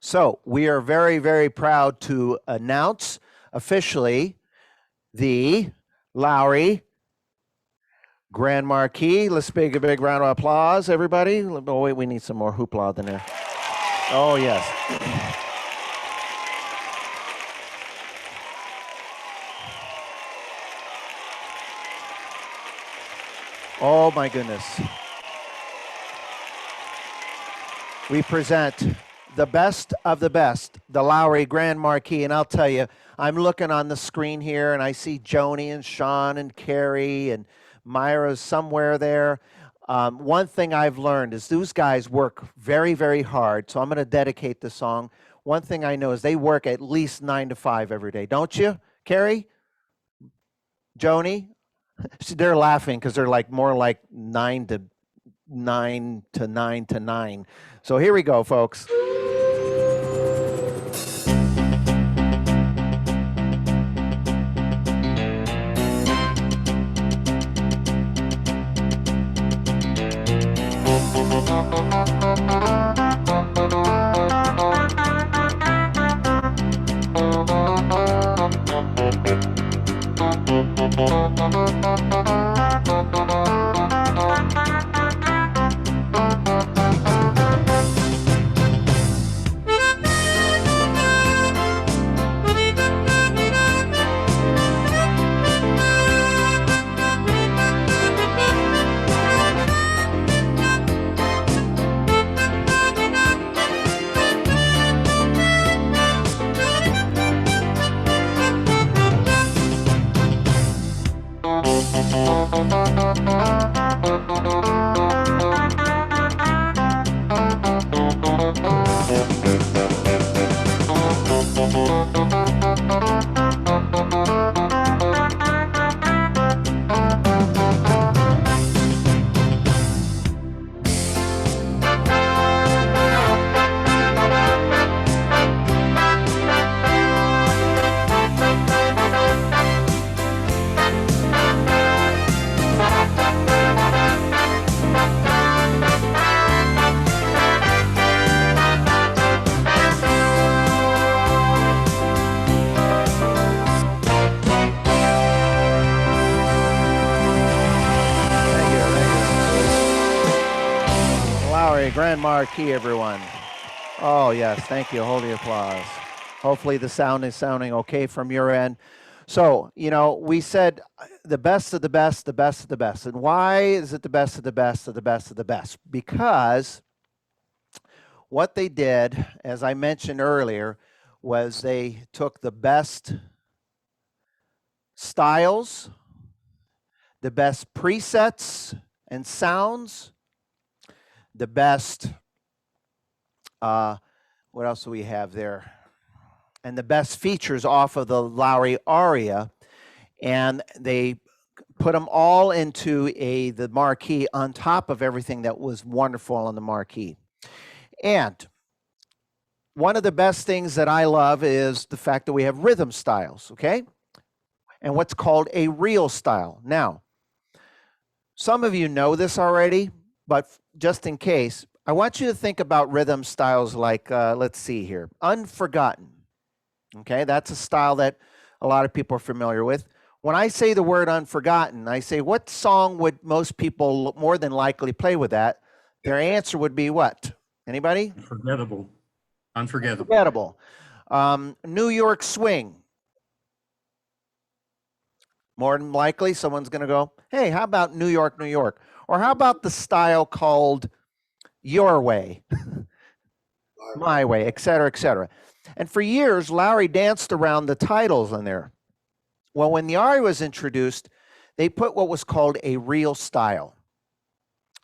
So we are very, very proud to announce officially the Lowry Grand Marquee. Let's make a big round of applause, everybody. Oh, wait, we need some more hoopla than there. Oh, yes. Oh, my goodness. We present the best of the best, the Lowry Grand Marquee. And I'll tell you, I'm looking on the screen here, and I see Joni and Sean and Carrie and Myra's somewhere there. One thing I've learned is those guys work very, very hard. So I'm going to dedicate the song. One thing I know is they work at least 9 to 5 every day. Don't you, Carrie? Joni? They're laughing because they're like more like 9 to 9 to 9 to 9. So here we go, folks. Grand Marquee, everyone. Oh, yes. Thank you. Hold the applause. Hopefully the sound is sounding okay from your end. So, you know, we said the best of the best, the best of the best. And why is it the best of the best of the best of the best? Because what they did, as I mentioned earlier, was they took the best styles, the best presets and sounds, the best, what else do we have there? And the best features off of the Lowry Aria, and they put them all into the Marquee on top of everything that was wonderful on the Marquee. And one of the best things that I love is the fact that we have rhythm styles, okay? And what's called a reel style. Now, some of you know this already, but just in case, I want you to think about rhythm styles like, let's see here, Unforgotten. Okay, that's a style that a lot of people are familiar with. When I say the word Unforgotten, I say, what song would most people more than likely play with that? Their answer would be what? Anybody? Unforgettable. Unforgettable. New York Swing. More than likely, someone's going to go, hey, how about New York, New York? Or how about the style called Your Way, My Way, et cetera, et cetera. And for years, Lowry danced around the titles in there. Well, when the Aria was introduced, they put what was called a reel style.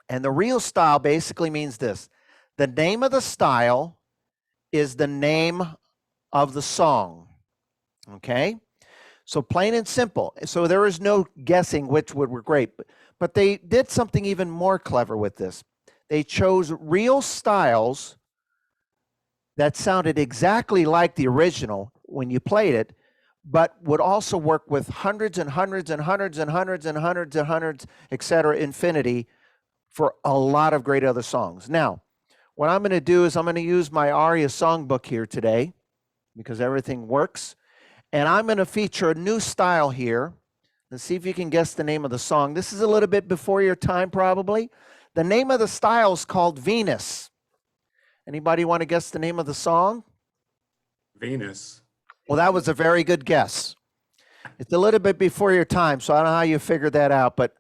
And the reel style basically means this. The name of the style is the name of the song, okay? So plain and simple. So there is no guessing which would were great. But they did something even more clever with this. They chose reel styles that sounded exactly like the original when you played it, but would also work with hundreds and hundreds and hundreds and hundreds and hundreds and hundreds, et cetera, infinity for a lot of great other songs. Now, what I'm going to do is I'm going to use my ARIA songbook here today because everything works. And I'm going to feature a new style here. Let's see if you can guess the name of the song. This is a little bit before your time, probably. The name of the style is called Venus. Anybody want to guess the name of the song? Venus. Well, that was a very good guess. It's a little bit before your time, so I don't know how you figured that out, but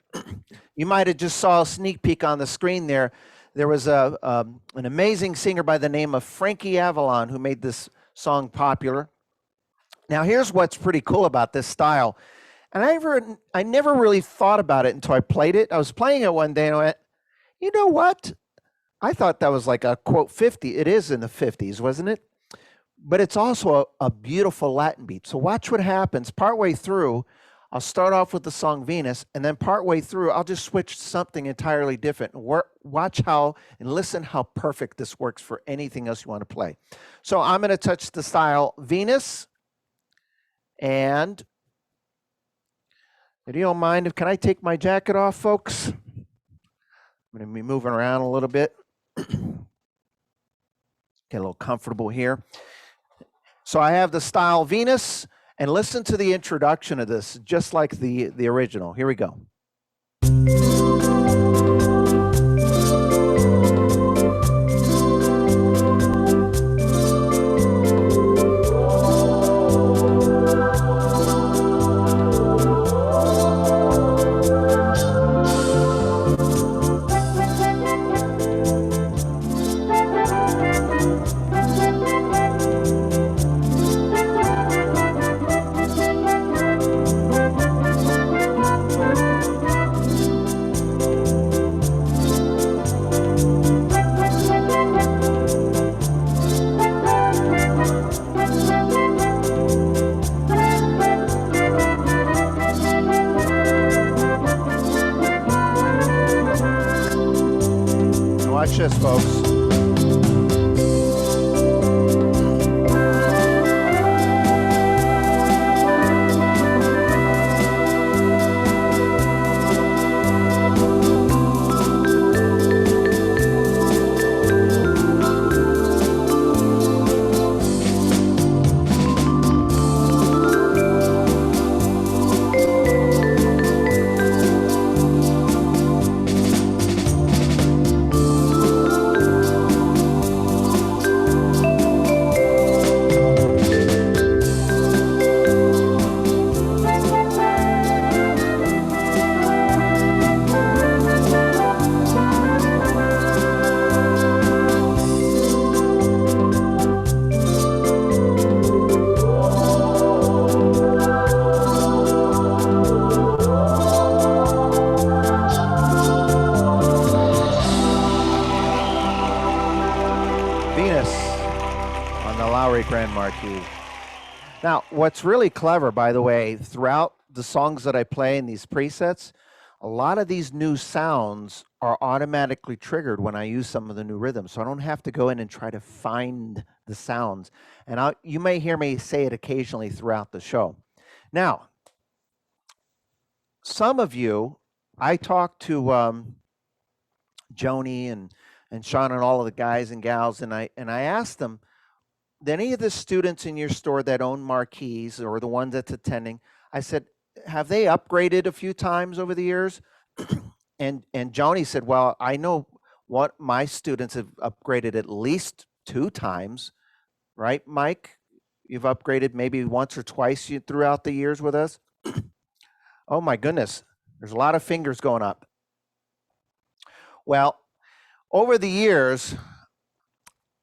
you might have just saw a sneak peek on the screen there. There was an amazing singer by the name of Frankie Avalon who made this song popular. Now, here's what's pretty cool about this style. And I never really thought about it until I played it. I was playing it one day and I went, you know what? I thought that was like a quote 50. It is in the 50s, wasn't it? But it's also a beautiful Latin beat. So watch what happens. Partway through, I'll start off with the song Venus, and then partway through, I'll just switch to something entirely different. Watch how and listen how perfect this works for anything else you want to play. So I'm going to touch the style Venus, and if you don't mind, can I take my jacket off, folks? I'm going to be moving around a little bit. Get a little comfortable here. So I have the style Venus, and listen to the introduction of this, just like the original. Here we go. Watch this, folks. Grand Marquee. Now, what's really clever, by the way, throughout the songs that I play in these presets, a lot of these new sounds are automatically triggered when I use some of the new rhythms. So I don't have to go in and try to find the sounds. And you may hear me say it occasionally throughout the show. Now, some of you, I talked to Joni and Sean and all of the guys and gals, and I asked them, did any of the students in your store that own Marquees or the ones that's attending, I said, have they upgraded a few times over the years? and Joni said, well, I know what my students have upgraded at least 2 times, right, Mike? You've upgraded maybe once or twice throughout the years with us. Oh my goodness, there's a lot of fingers going up. Well, over the years,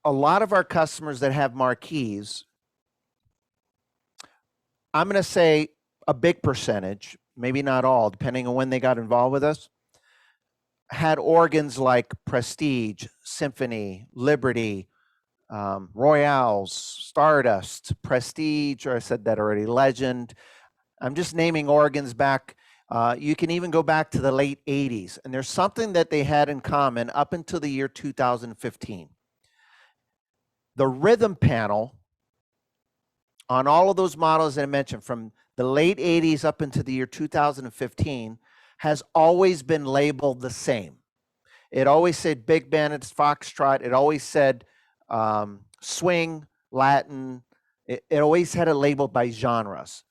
a lot of our customers that have Marquees, I'm going to say a big percentage, maybe not all, depending on when they got involved with us, had organs like Prestige, Symphony, Liberty, Royales, Stardust, Prestige, or I said that already, Legend. I'm just naming organs back. You can even go back to the late 80s. And there's something that they had in common up until the year 2015. The rhythm panel on all of those models that I mentioned from the late 80s up into the year 2015 has always been labeled the same. It always said big band, it's foxtrot. It always said swing, Latin. It always had it labeled by genres.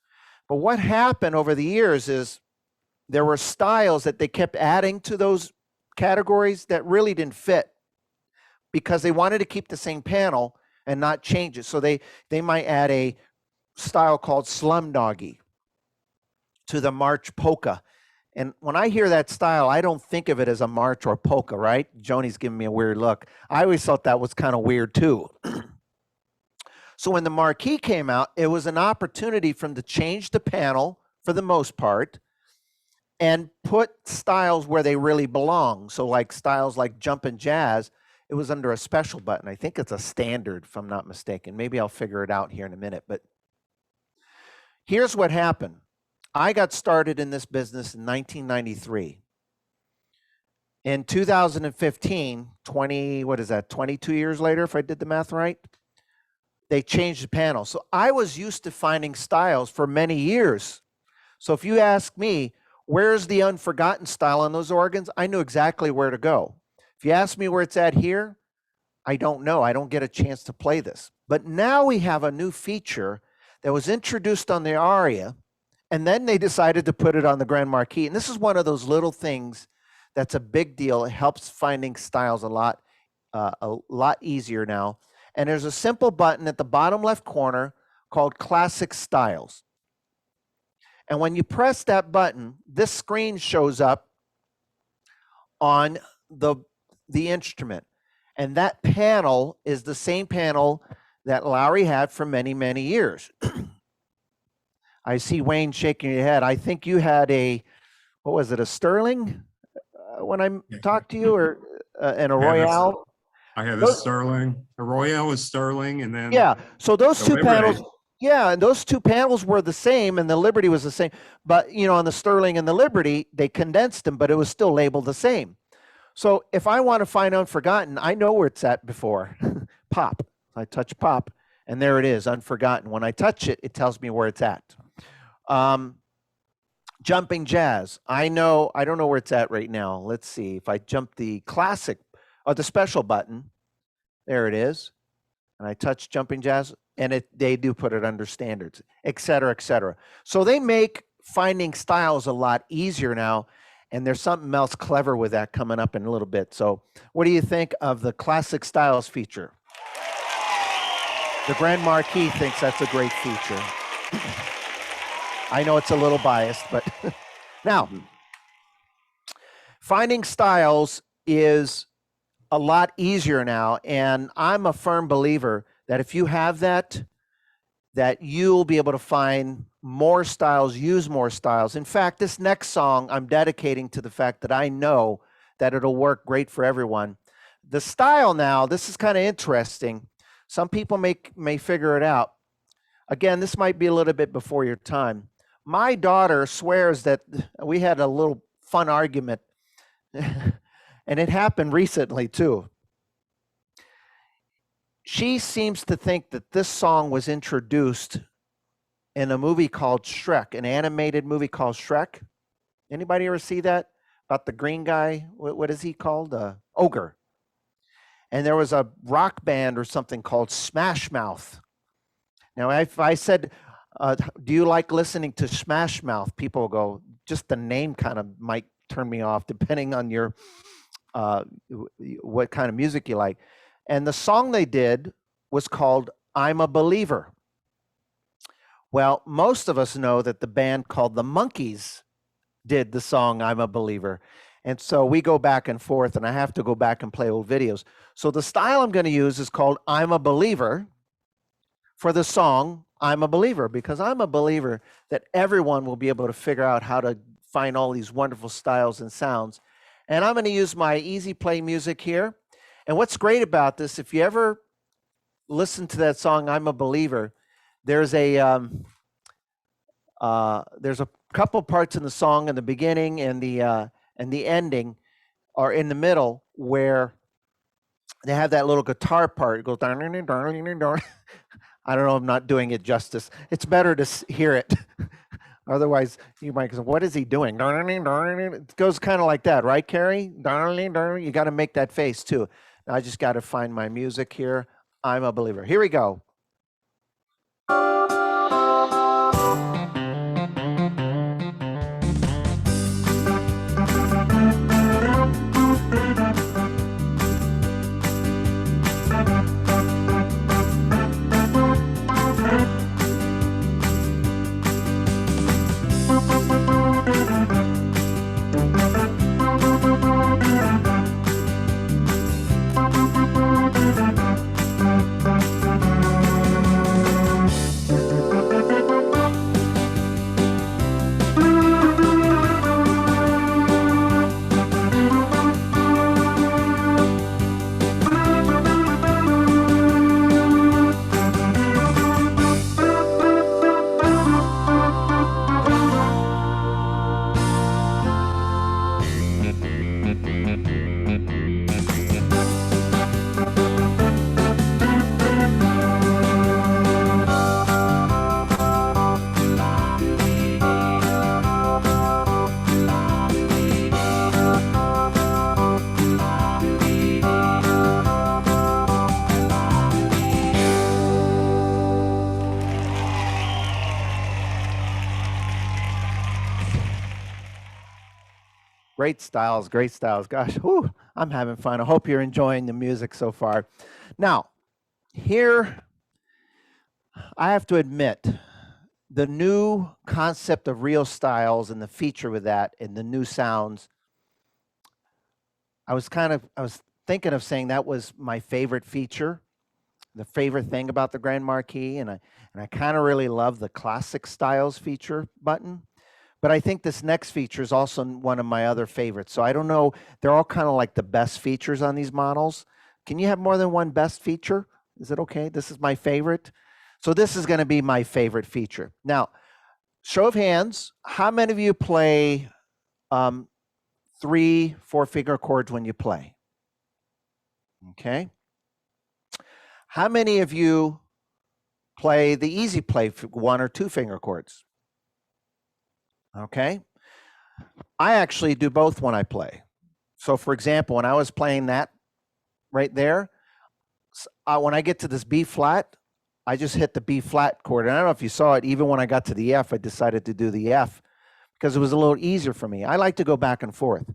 But what happened over the years is there were styles that they kept adding to those categories that really didn't fit because they wanted to keep the same panel and not change it. So they might add a style called slumdoggy to the march polka. And when I hear that style, I don't think of it as a march or polka, right? Joni's giving me a weird look. I always thought that was kind of weird too. So when the Marquee came out, it was an opportunity for them to change the panel for the most part and put styles where they really belong. So like styles like jumpin' jazz, it was under a special button. I think it's a standard, if I'm not mistaken. Maybe I'll figure it out here in a minute. But here's what happened. I got started in this business in 1993. In 2015, 22 years later, if I did the math right, they changed the panel. So I was used to finding styles for many years. So if you ask me, where's the unforgotten style on those organs? I knew exactly where to go. If you ask me where it's at here, I don't know. I don't get a chance to play this. But now we have a new feature that was introduced on the Aria, and then they decided to put it on the Grand Marquee. And this is one of those little things that's a big deal. It helps finding styles a lot easier now. And there's a simple button at the bottom left corner called Classic Styles. And when you press that button, this screen shows up on the instrument. And that panel is the same panel that Lowry had for many, many years. I see Wayne shaking your head. I think you had a Sterling when I talked to you, or and a Royale? I had a Sterling. A Royale was Sterling, and then yeah. So those two Liberty. panels, yeah, and those two panels were the same, and the Liberty was the same. But on the Sterling and the Liberty, they condensed them, but it was still labeled the same. So if I want to find Unforgotten, I know where it's at before. Pop. I touch pop, and there it is, Unforgotten. When I touch it, it tells me where it's at. Jumping jazz. I don't know where it's at right now. Let's see. If I jump the classic or the special button, there it is. And I touch jumping jazz, and they do put it under standards, et cetera, et cetera. So they make finding styles a lot easier now. And there's something else clever with that coming up in a little bit. So what do you think of the Classic Styles feature? The Grand Marquee thinks that's a great feature. I know it's a little biased, but now, finding styles is a lot easier now. And I'm a firm believer that if you have that you'll be able to find more styles, use more styles. In fact, this next song I'm dedicating to the fact that I know that it'll work great for everyone. The style now, this is kind of interesting. Some people may figure it out. Again, this might be a little bit before your time. My daughter swears that we had a little fun argument, and it happened recently too. She seems to think that this song was introduced in a movie called Shrek, an animated movie called Shrek. Anybody ever see that? About the green guy? What is he called? Ogre. And there was a rock band or something called Smash Mouth. Now, if I said, do you like listening to Smash Mouth? People will go, just the name kind of might turn me off, depending on your what kind of music you like. And the song they did was called I'm a Believer. Well, most of us know that the band called the Monkees did the song I'm a Believer. And so we go back and forth, and I have to go back and play old videos. So the style I'm going to use is called I'm a Believer for the song I'm a Believer, because I'm a believer that everyone will be able to figure out how to find all these wonderful styles and sounds. And I'm going to use my easy play music here. And what's great about this, if you ever listen to that song, I'm a Believer, there's a couple parts in the song in the beginning and the ending, or in the middle, where they have that little guitar part. It goes down. I don't know, I'm not doing it justice. It's better to hear it Otherwise, you might say, what is he doing? It goes kind of like that, right, Carrie? You got to make that face too. Now I just got to find my music here. I'm a believer. Here we go. Great styles, great styles. Gosh, whew, I'm having fun. I hope you're enjoying the music so far. Now, here, I have to admit, the new concept of real styles and the feature with that and the new sounds, I was thinking of saying that was my favorite feature, the favorite thing about the Grand Marquee, and I kind of really love the classic styles feature button. But I think this next feature is also one of my other favorites. So I don't know, they're all kind of like the best features on these models. Can you have more than one best feature? Is it okay? This is my favorite. So this is going to be my favorite feature. Now, show of hands, how many of you play 3 4-finger chords when you play? Okay. How many of you play the easy play 1 or 2-finger chords? Okay. I actually do both when I play. So for example, when I was playing that right there, when I get to this B flat, I just hit the B flat chord. And I don't know if you saw it, even when I got to the F, I decided to do the F because it was a little easier for me. I like to go back and forth.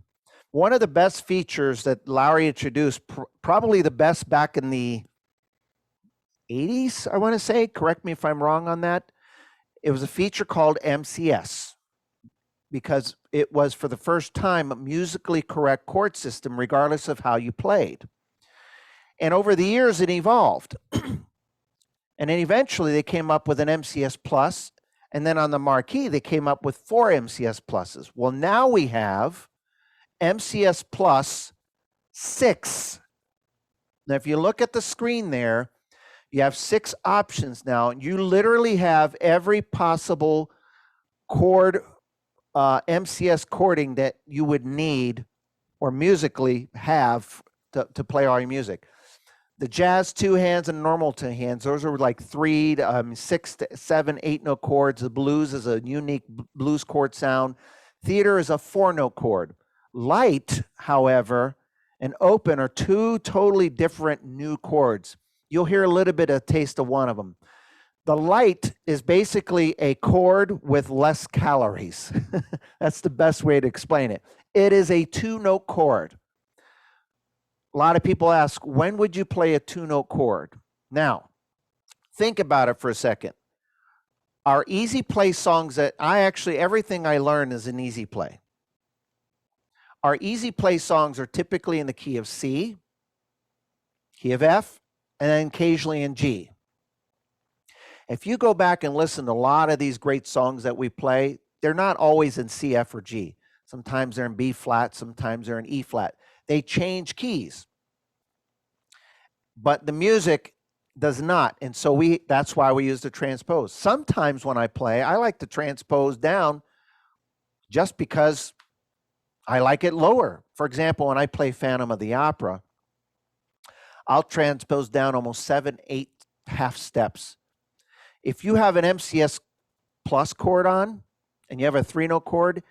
One of the best features that Lowry introduced, probably the best back in the 80s, I want to say, correct me if I'm wrong on that. It was a feature called MCS because it was for the first time a musically correct chord system regardless of how you played. And over the years it evolved. And then eventually they came up with an MCS plus, and then on the Marquee they came up with 4 MCS pluses. Well, now we have MCS plus 6. Now if you look at the screen there, you have 6 options now. You literally have every possible chord, MCS chording that you would need or musically have to play all your music. The jazz 2 hands and normal 2 hands, those are like 3, 6, 7, 8 note chords. The blues is a unique blues chord sound. Theater is a 4-note chord. Light, however, and open are 2 totally different new chords. You'll hear a little bit of taste of one of them. The light is basically a chord with less calories. That's the best way to explain it. It is a 2-note chord. A lot of people ask, when would you play a 2-note chord? Now, think about it for a second. Our easy play songs that everything I learn is an easy play. Our easy play songs are typically in the key of C, key of F, and then occasionally in G. If you go back and listen to a lot of these great songs that we play, they're not always in C, F, or G. Sometimes they're in B flat, sometimes they're in E flat. They change keys. But the music does not. And so that's why we use the transpose. Sometimes when I play, I like to transpose down just because I like it lower. For example, when I play Phantom of the Opera, I'll transpose down almost 7, 8 half steps. If you have an MCS plus chord on and you have a 3-note chord,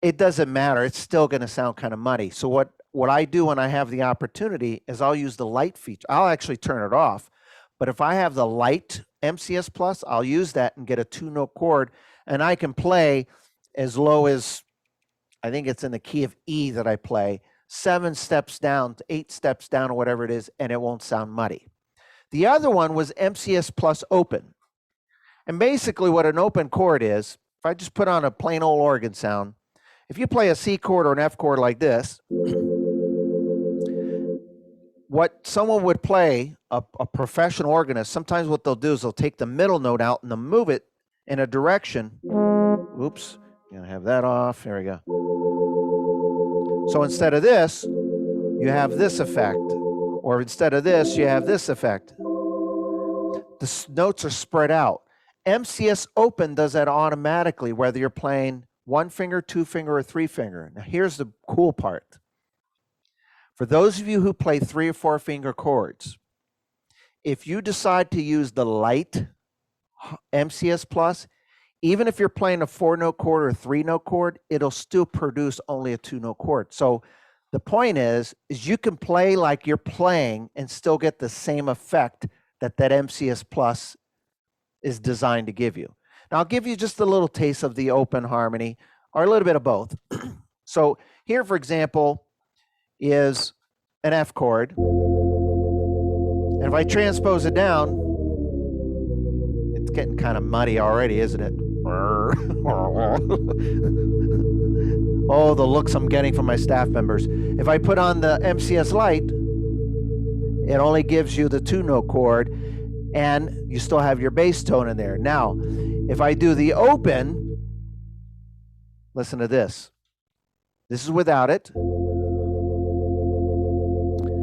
it doesn't matter. It's still going to sound kind of muddy. So what I do when I have the opportunity is I'll use the light feature. I'll actually turn it off. But if I have the light MCS Plus, I'll use that and get a 2-note chord, and I can play as low as, I think it's in the key of E that I play, 7 steps down to 8 steps down or whatever it is, and it won't sound muddy. The other one was MCS Plus Open. And basically what an open chord is, if I just put on a plain old organ sound, if you play a C chord or an F chord like this, what someone would play, a professional organist, sometimes what they'll do is they'll take the middle note out and they'll move it in a direction. Oops, gonna have that off. There we go. So instead of this, you have this effect. Or instead of this, you have this effect. The notes are spread out. MCS Open does that automatically, whether you're playing 1 finger, 2 finger, or 3 finger. Now here's the cool part. For those of you who play 3 or 4 finger chords, if you decide to use the light MCS Plus, even if you're playing a 4-note chord or a 3-note chord, it'll still produce only a 2-note chord. So the point is you can play like you're playing and still get the same effect that MCS Plus is designed to give you. Now I'll give you just a little taste of the open harmony, or a little bit of both. So here, for example, is an F chord. And if I transpose it down, it's getting kind of muddy already, isn't it? Oh, the looks I'm getting from my staff members. If I put on the MCS Lite, it only gives you the 2-note chord, and you still have your bass tone in there. Now, if I do the open, listen to this. This is without it.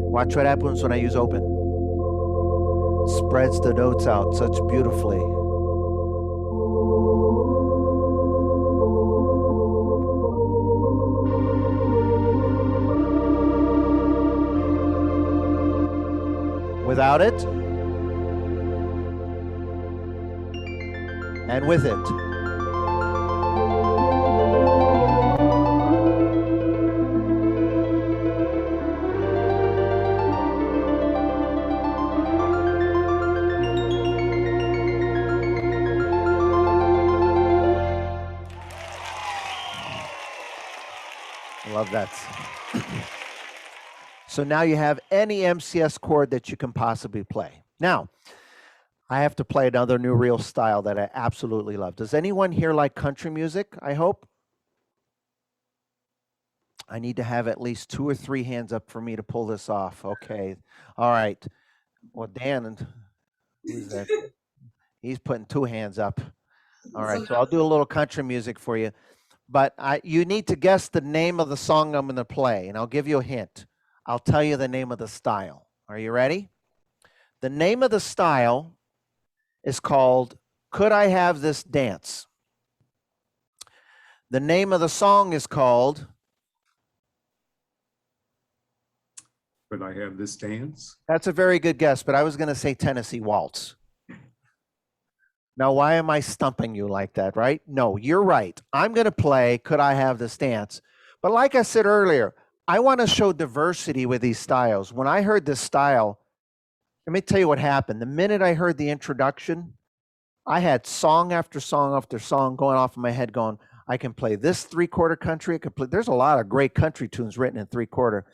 Watch what happens when I use open. Spreads the notes out such beautifully. Without it, and with it. I love that. So now you have any MCS chord that you can possibly play. Now, I have to play another new real style that I absolutely love. Does anyone here like country music, I hope? I need to have at least 2 or 3 hands up for me to pull this off. Okay. All right. Well, Dan, who's that? He's putting 2 hands up. All right. So I'll do a little country music for you. But you need to guess the name of the song I'm going to play, and I'll give you a hint. I'll tell you the name of the style. Are you ready? The name of the style is called Could I Have This Dance? The name of the song is called Could I Have This Dance? That's a very good guess, but I was going to say Tennessee Waltz. Now, why am I stumping you like that, right? No, you're right. I'm going to play Could I Have This Dance? But like I said earlier, I want to show diversity with these styles. When I heard this style, let me tell you what happened. The minute I heard the introduction, I had song after song after song going off in my head going, I can play this 3/4 country. I can play. There's a lot of great country tunes written in 3/4.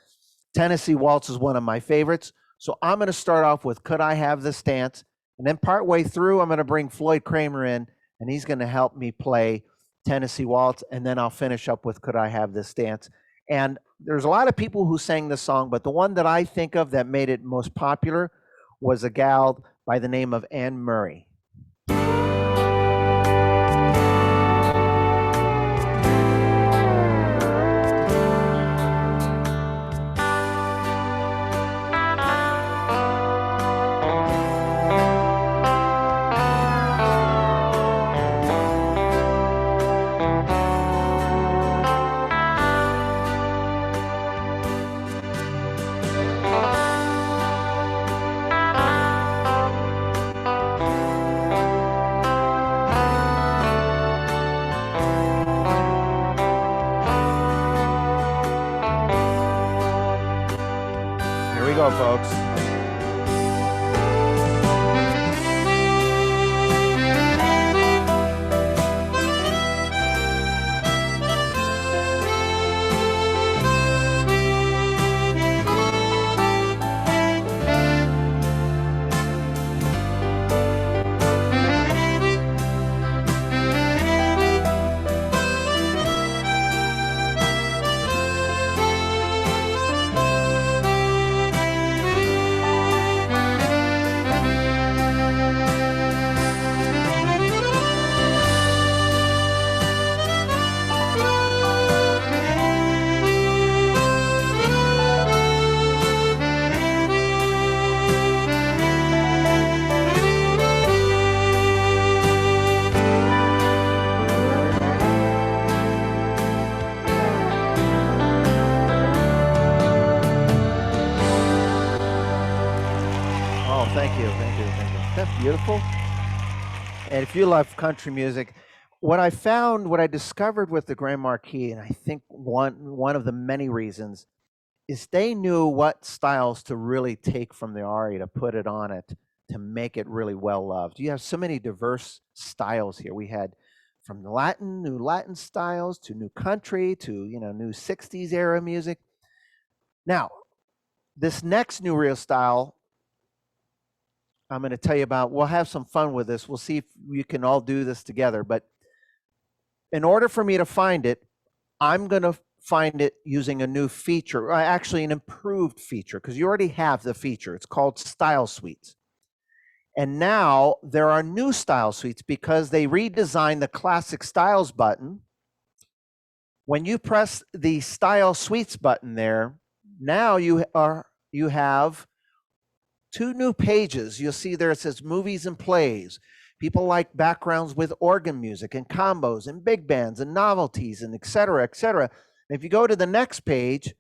Tennessee Waltz is one of my favorites. So I'm going to start off with Could I Have This Dance? And then partway through, I'm going to bring Floyd Kramer in, and he's going to help me play Tennessee Waltz. And then I'll finish up with Could I Have This Dance? And there's a lot of people who sang this song, but the one that I think of that made it most popular was a gal by the name of Anne Murray. folks. Oh, thank you, thank you, thank you. Isn't that beautiful? And if you love country music, what I discovered with the Grand Marquee, and I think one of the many reasons, is they knew what styles to really take from the aria to put it on it to make it really well loved. You have so many diverse styles here. We had from the new Latin styles to new country to new '60s era music. Now, this next new real style I'm going to tell you about. We'll have some fun with this. We'll see if we can all do this together. But in order for me to find it, I'm going to find it using a new feature, actually an improved feature, because you already have the feature. It's called Style Suites. And now there are new style suites because they redesigned the classic styles button. When you press the Style Suites button there, now you have two new pages. You'll see there it says movies and plays. People like backgrounds with organ music and combos and big bands and novelties and et cetera, et cetera. And if you go to the next page,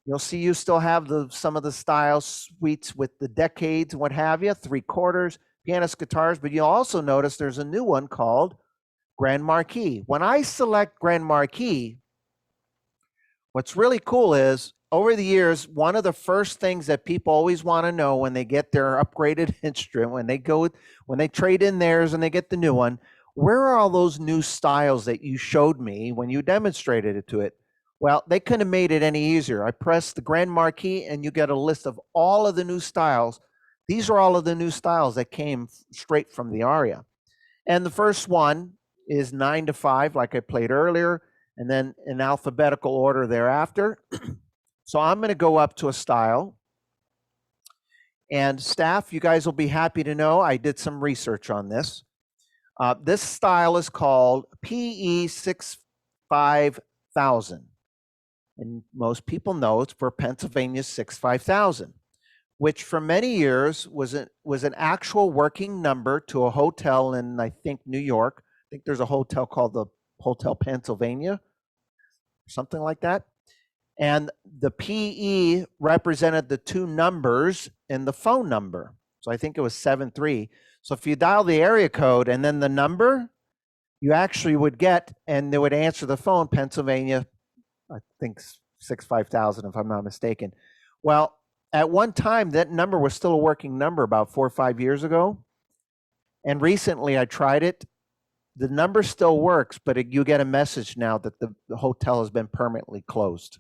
you'll see you still have some of the style suites with the decades and what have you, 3/4, pianist, guitars, but you'll also notice there's a new one called Grand Marquee. When I select Grand Marquee, what's really cool is over the years, one of the first things that people always want to know when they get their upgraded instrument, when they trade in theirs and they get the new one, where are all those new styles that you showed me when you demonstrated it to it? Well, they couldn't have made it any easier. I press the Grand Marquee and you get a list of all of the new styles. These are all of the new styles that came straight from the aria. And the first one is 9 to 5, like I played earlier, and then in alphabetical order thereafter. So I'm going to go up to a style. And staff, you guys will be happy to know I did some research on this. This style is called PE 65000. And most people know it's for Pennsylvania 65000, which for many years was an actual working number to a hotel in, I think, New York. I think there's a hotel called the Hotel Pennsylvania, something like that. And the PE represented the two numbers in the phone number. So I think it was 73. So if you dial the area code and then the number, you actually would get, and they would answer the phone, Pennsylvania, I think 65000, if I'm not mistaken. Well, at one time, that number was still a working number about 4 or 5 years ago. And recently I tried it. The number still works, but you get a message now that the hotel has been permanently closed.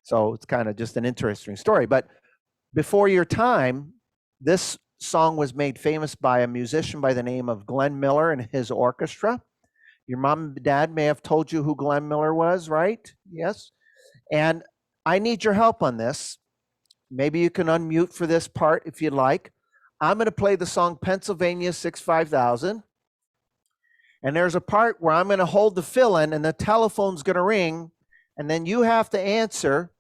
So it's kind of just an interesting story. But before your time, this song was made famous by a musician by the name of Glenn Miller and his orchestra. Your mom and dad may have told you who Glenn Miller was, right? Yes. And I need your help on this. Maybe you can unmute for this part if you'd like. I'm going to play the song Pennsylvania 65000. And there's a part where I'm going to hold the fill-in and the telephone's going to ring. And then you have to answer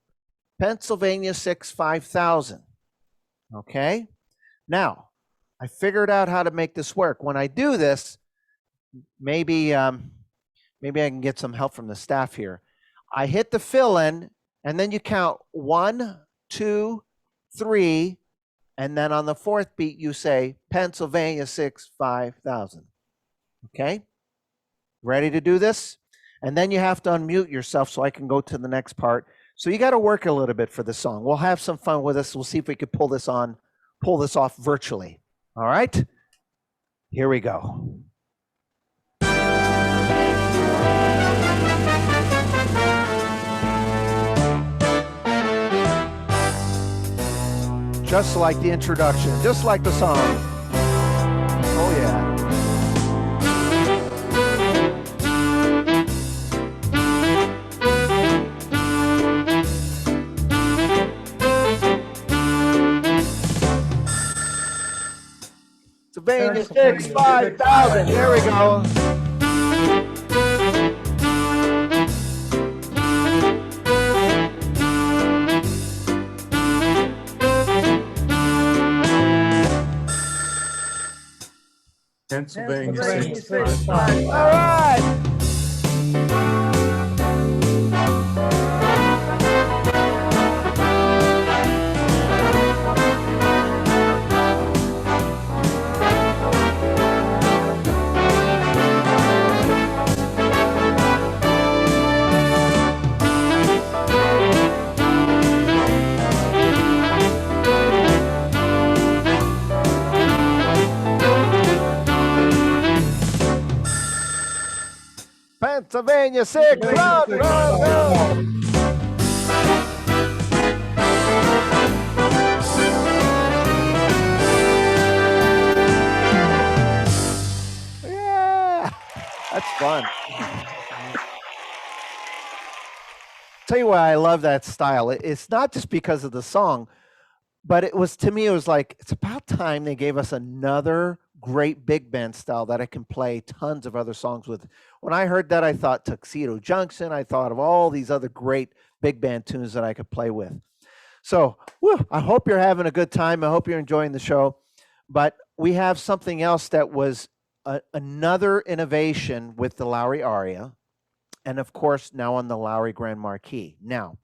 Pennsylvania 65000. Okay? Now, I figured out how to make this work. When I do this, maybe I can get some help from the staff here. I hit the fill-in, and then you count 1, 2, 3, and then on the fourth beat, you say Pennsylvania 65000. Okay? Ready to do this? And then you have to unmute yourself so I can go to the next part. So you got to work a little bit for the song. We'll have some fun with this. We'll see if we could pull this off virtually. All right? Here we go. Just like the introduction, just like the song. Oh, yeah. Pennsylvania 6, 5,000. There we go. Pennsylvania. All right. Pennsylvania 6, run, run, run. Yeah, that's fun. Tell you why I love that style. It's not just because of the song, but it was, to me, it was like, it's about time they gave us another great big band style that I can play tons of other songs with. When I heard that, I thought Tuxedo Junction. I thought of all these other great big band tunes that I could play with. So, I hope you're having a good time. I hope you're enjoying the show. But we have something else that was another innovation with the Lowry aria, and of course, now on the Lowry Grand Marquee. Now,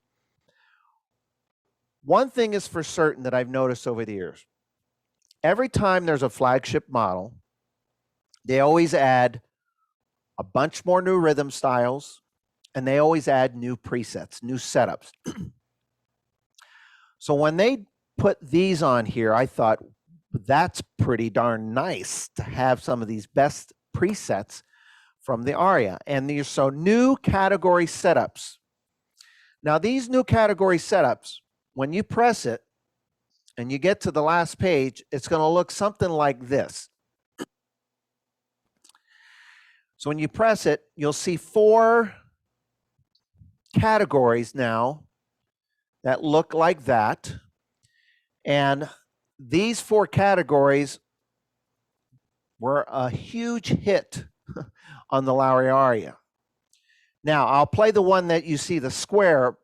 one thing is for certain that I've noticed over the years. Every time there's a flagship model, they always add a bunch more new rhythm styles, and they always add new presets, new setups. So when they put these on here, I thought that's pretty darn nice to have some of these best presets from the aria. And these are so new category setups. Now, these new category setups, when you press it and you get to the last page, it's going to look something like this. So when you press it, you'll see 4 categories now that look like that. And these 4 categories were a huge hit on the Lowry aria. Now, I'll play the one that you see, the square,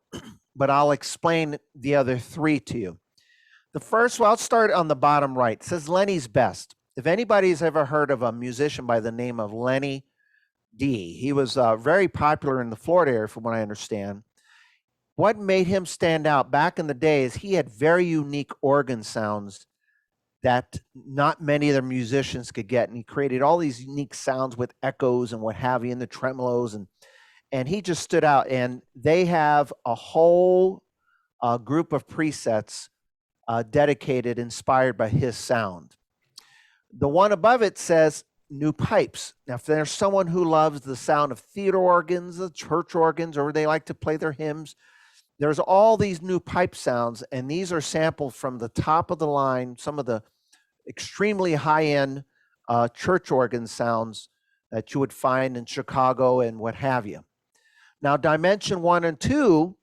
but I'll explain the other 3 to you. The first one, I'll start on the bottom right. It says Lenny's Best. If anybody's ever heard of a musician by the name of Lenny D, he was very popular in the Florida area, from what I understand. What made him stand out back in the day is he had very unique organ sounds that not many other musicians could get. And he created all these unique sounds with echoes and what have you, and the tremolos. And he just stood out. And they have a whole group of presets dedicated, inspired by his sound. The one above it says new pipes. Now, if there's someone who loves the sound of theater organs, the church organs, or they like to play their hymns, there's all these new pipe sounds, and these are sampled from the top of the line, some of the extremely high-end church organ sounds that you would find in Chicago and what have you. Now, Dimension 1 and 2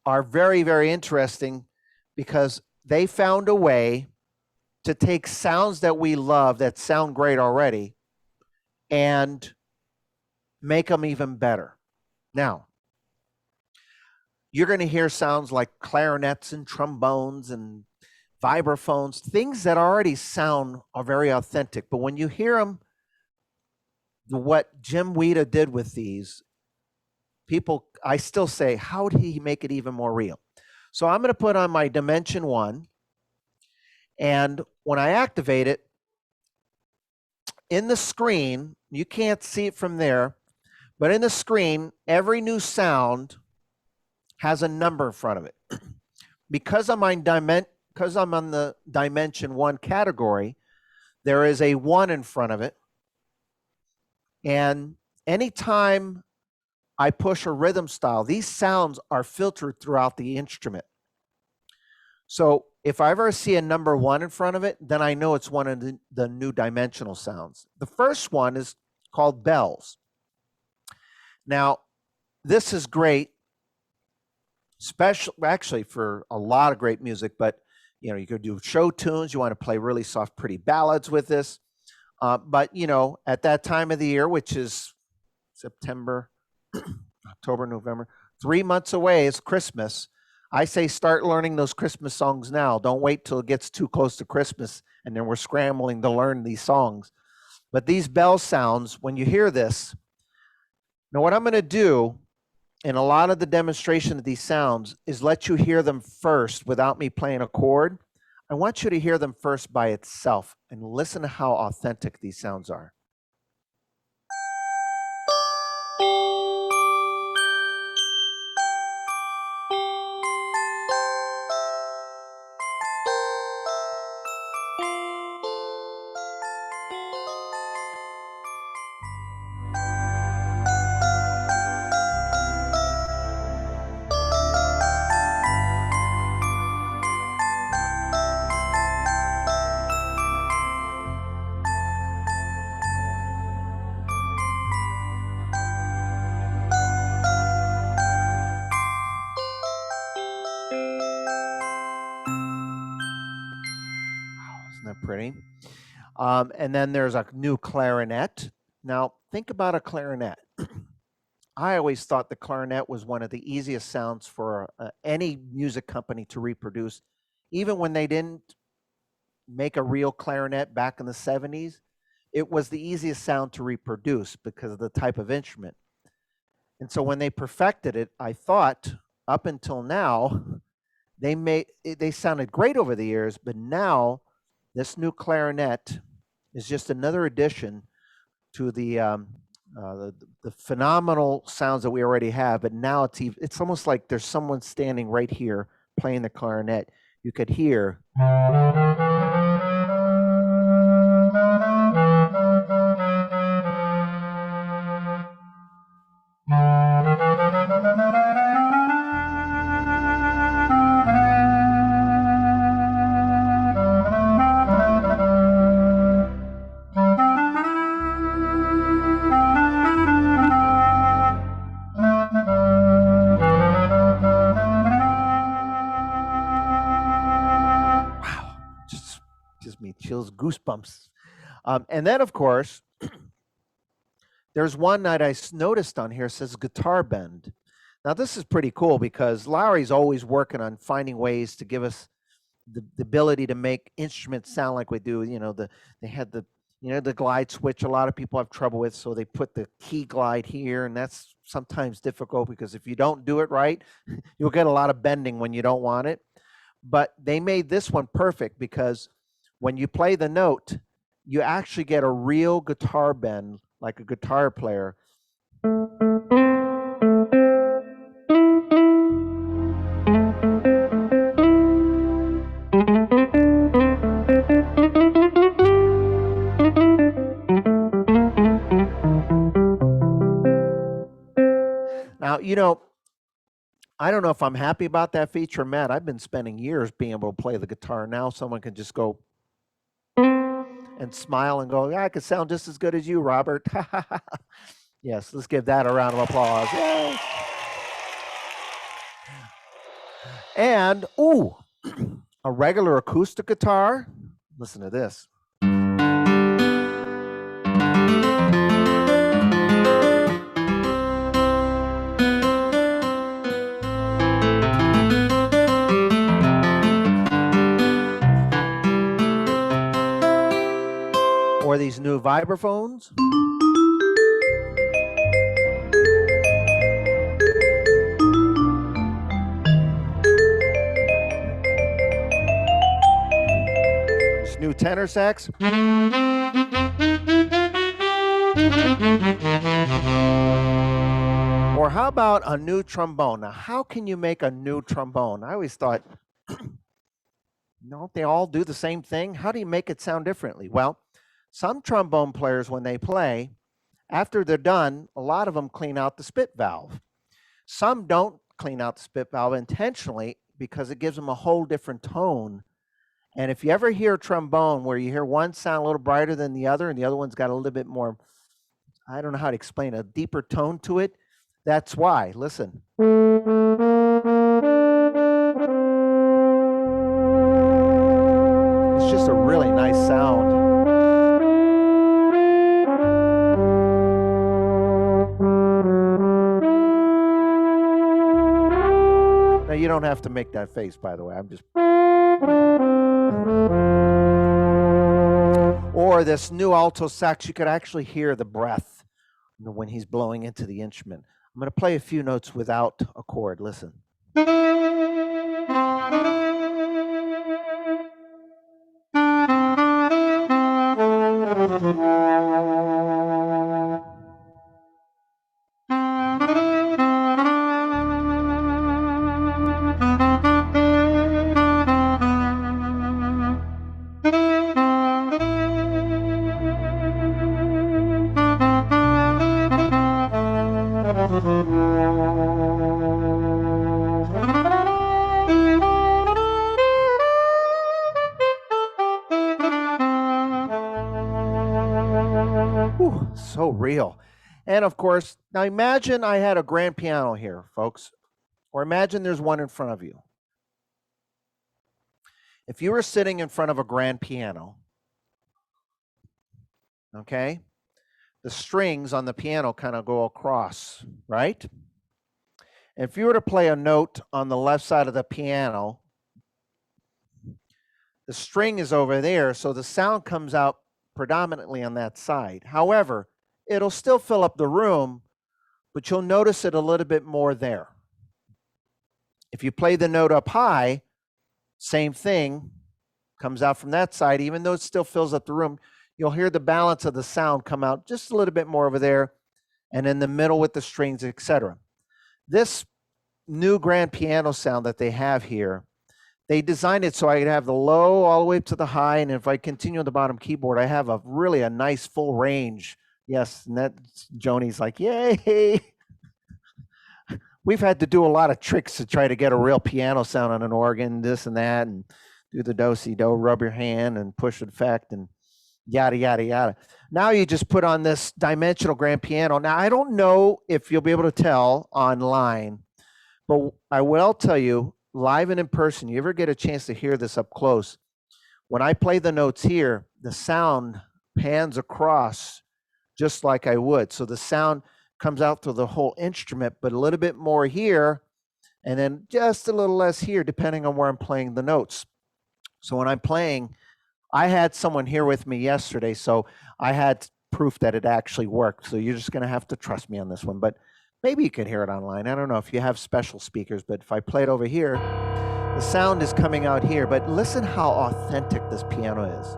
are very, very interesting because they found a way to take sounds that we love that sound great already and make them even better. Now, you're going to hear sounds like clarinets and trombones and vibraphones, things that already sound are very authentic. But when you hear them, what Jim Weta did with these, people, I still say, how did he make it even more real? So I'm going to put on my Dimension 1, and when I activate it, in the screen, you can't see it from there, but in the screen, every new sound has a number in front of it. Because I'm on the dimension 1 category, there is a 1 in front of it. And anytime I push a rhythm style, these sounds are filtered throughout the instrument. So if I ever see a number 1 in front of it, then I know it's one of the new dimensional sounds. The first one is called bells. Now, this is great, actually for a lot of great music, but you could do show tunes. You want to play really soft, pretty ballads with this. But at that time of the year, which is September, October, November, 3 months away is Christmas. I say start learning those Christmas songs now. Don't wait till it gets too close to Christmas and then we're scrambling to learn these songs. But these bell sounds, when you hear this, now what I'm going to do in a lot of the demonstration of these sounds is let you hear them first without me playing a chord. I want you to hear them first by itself and listen to how authentic these sounds are. Isn't that pretty? And then there's a new clarinet. Now, think about a clarinet. I always thought the clarinet was one of the easiest sounds for any music company to reproduce. Even when they didn't make a real clarinet back in the 70s, it was the easiest sound to reproduce because of the type of instrument. And so when they perfected it, I thought up until now, they sounded great over the years, but now this new clarinet is just another addition to the phenomenal sounds that we already have. But now it's almost like there's someone standing right here playing the clarinet. You could hear. Gives me chills, goosebumps. And then, of course, there's one that I noticed on here says guitar bend. Now, this is pretty cool because Lowry's always working on finding ways to give us the ability to make instruments sound like we do. They had the glide switch a lot of people have trouble with, so they put the key glide here, and that's sometimes difficult because if you don't do it right, you'll get a lot of bending when you don't want it. But they made this one perfect because when you play the note, you actually get a real guitar bend, like a guitar player. Now, I don't know if I'm happy about that feature, Matt. I've been spending years being able to play the guitar. Now someone can just go and smile and go, yeah, I can sound just as good as you, Robert. Yes, let's give that a round of applause. Yay. And, a regular acoustic guitar. Listen to this. Or these new vibraphones. This new tenor sax. Or Or how about a new trombone? Now, how can you make a new trombone? I always thought, don't they all do the same thing? How do you make it sound differently? Well, some trombone players, when they play, after they're done, a lot of them clean out the spit valve. Some don't clean out the spit valve intentionally because it gives them a whole different tone. And if you ever hear a trombone where you hear one sound a little brighter than the other and the other one's got a little bit more, I don't know how to explain, a deeper tone to it, that's why. Listen. It's just a really nice sound. Now, you don't have to make that face, by the way. I'm just. Or this new alto sax, you could actually hear the breath when he's blowing into the instrument. I'm going to play a few notes without a chord. Listen. Whew, so real. And of course, now imagine I had a grand piano here, folks, or imagine there's one in front of you. If you were sitting in front of a grand piano, okay, the strings on the piano kind of go across, right? And if you were to play a note on the left side of the piano, the string is over there, so the sound comes out predominantly on that side. However, it'll still fill up the room, but you'll notice it a little bit more there. If you play the note up high, same thing, comes out from that side, even though it still fills up the room, you'll hear the balance of the sound come out just a little bit more over there, and in the middle with the strings, etc. This new grand piano sound that they have here, they designed it so I could have the low all the way up to the high, and if I continue on the bottom keyboard, I have a nice full range. Yes, and that Joni's like, yay! We've had to do a lot of tricks to try to get a real piano sound on an organ, this and that, and do the do-si-do, rub your hand and push effect and yada, yada, yada. Now you just put on this dimensional grand piano. Now, I don't know if you'll be able to tell online, but I will tell you, live and in person, you ever get a chance to hear this up close, when I play the notes here, the sound pans across just like I would. So the sound comes out through the whole instrument, but a little bit more here, and then just a little less here, depending on where I'm playing the notes. So when I'm playing, I had someone here with me yesterday, so I had proof that it actually worked. So you're just going to have to trust me on this one, but maybe you can hear it online. I don't know if you have special speakers, but if I play it over here, the sound is coming out here, but listen how authentic this piano is.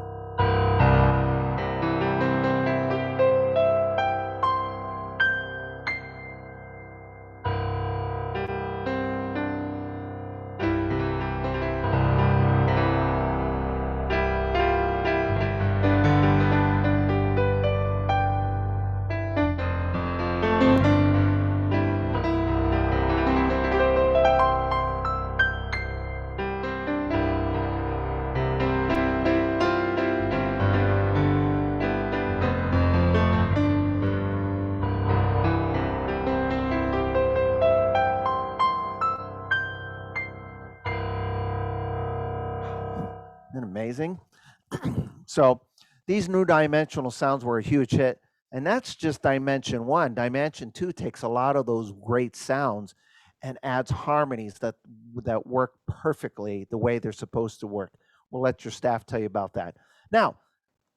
Isn't it amazing? So these new dimensional sounds were a huge hit, and that's just dimension one. Dimension two takes a lot of those great sounds and adds harmonies that work perfectly the way they're supposed to work. We'll let your staff tell you about that. Now,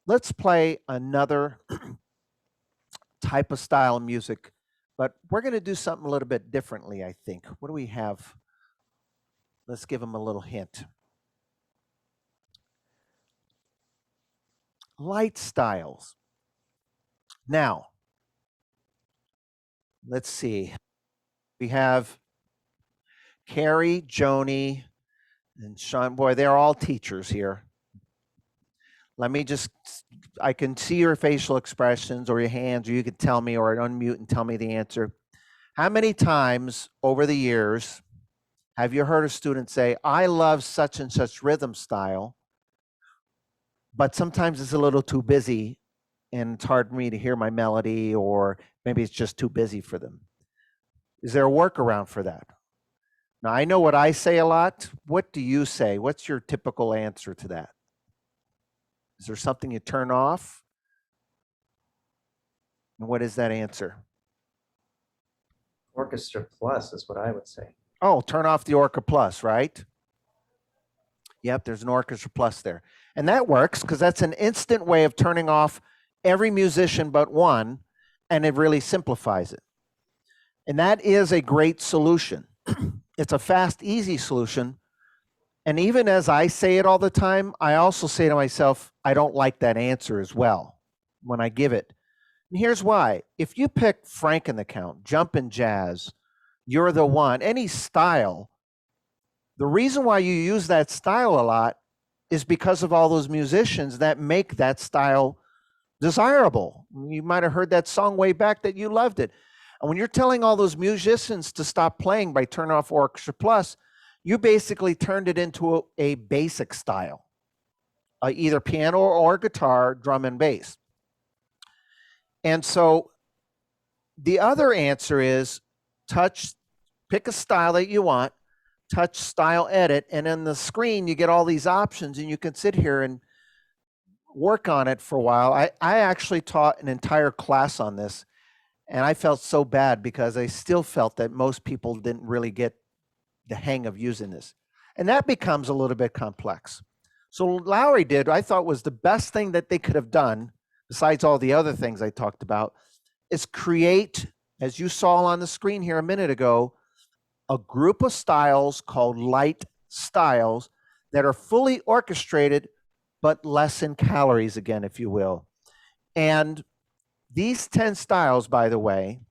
let's play another type of style of music, but we're going to do something a little bit differently, I think. What do we have? Let's give them a little hint. Light styles. Now, let's see. We have Carrie, Joni, and Sean. Boy, they're all teachers here. Let me just, I can see your facial expressions or your hands, or you could tell me or unmute and tell me the answer. How many times over the years have you heard a student say, I love such and such rhythm style, but sometimes it's a little too busy and it's hard for me to hear my melody, or maybe it's just too busy for them? Is there a workaround for that? Now, I know what I say a lot. What do you say? What's your typical answer to that? Is there something you turn off? And what is that answer? Orchestra Plus is what I would say. Oh, turn off the Orca Plus, right? Yep, there's an Orchestra Plus there. And that works because that's an instant way of turning off every musician but one, and it really simplifies it. And that is a great solution. It's a fast, easy solution. And even as I say it all the time, I also say to myself, I don't like that answer as well when I give it. And here's why. If you pick Frank in the Count, Jumpin' Jazz, You're the One, any style, the reason why you use that style a lot is because of all those musicians that make that style desirable. You might have heard that song way back that you loved it. And when you're telling all those musicians to stop playing by turning off Orchestra Plus, you basically turned it into a basic style, either piano or guitar, drum and bass. And so the other answer is pick a style that you want, touch style edit, and in the screen you get all these options and you can sit here and work on it for a while. I actually taught an entire class on this, and I felt so bad because I still felt that most people didn't really get the hang of using this. And that becomes a little bit complex. So Lowry did, I thought, was the best thing that they could have done, besides all the other things I talked about, is create, as you saw on the screen here a minute ago, a group of styles called light styles that are fully orchestrated, but less in calories, again, if you will. And these 10 styles, by the way,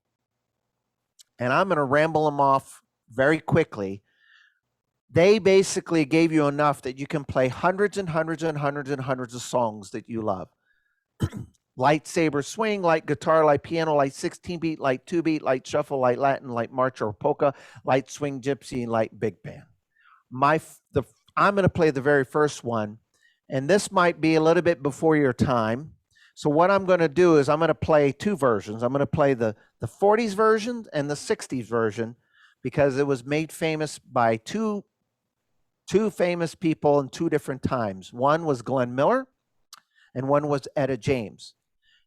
and I'm going to ramble them off very quickly, they basically gave you enough that you can play hundreds and hundreds and hundreds and hundreds of songs that you love. Light saber swing, light guitar, light piano, light 16-beat, light 2-beat, light shuffle, light Latin, light march or polka, light swing gypsy, and light big band. I'm going to play the very first one, and this might be a little bit before your time. So what I'm going to do is I'm going to play two versions. I'm going to play the 40s version and the 60s version because it was made famous by two famous people in two different times. One was Glenn Miller and one was Etta James.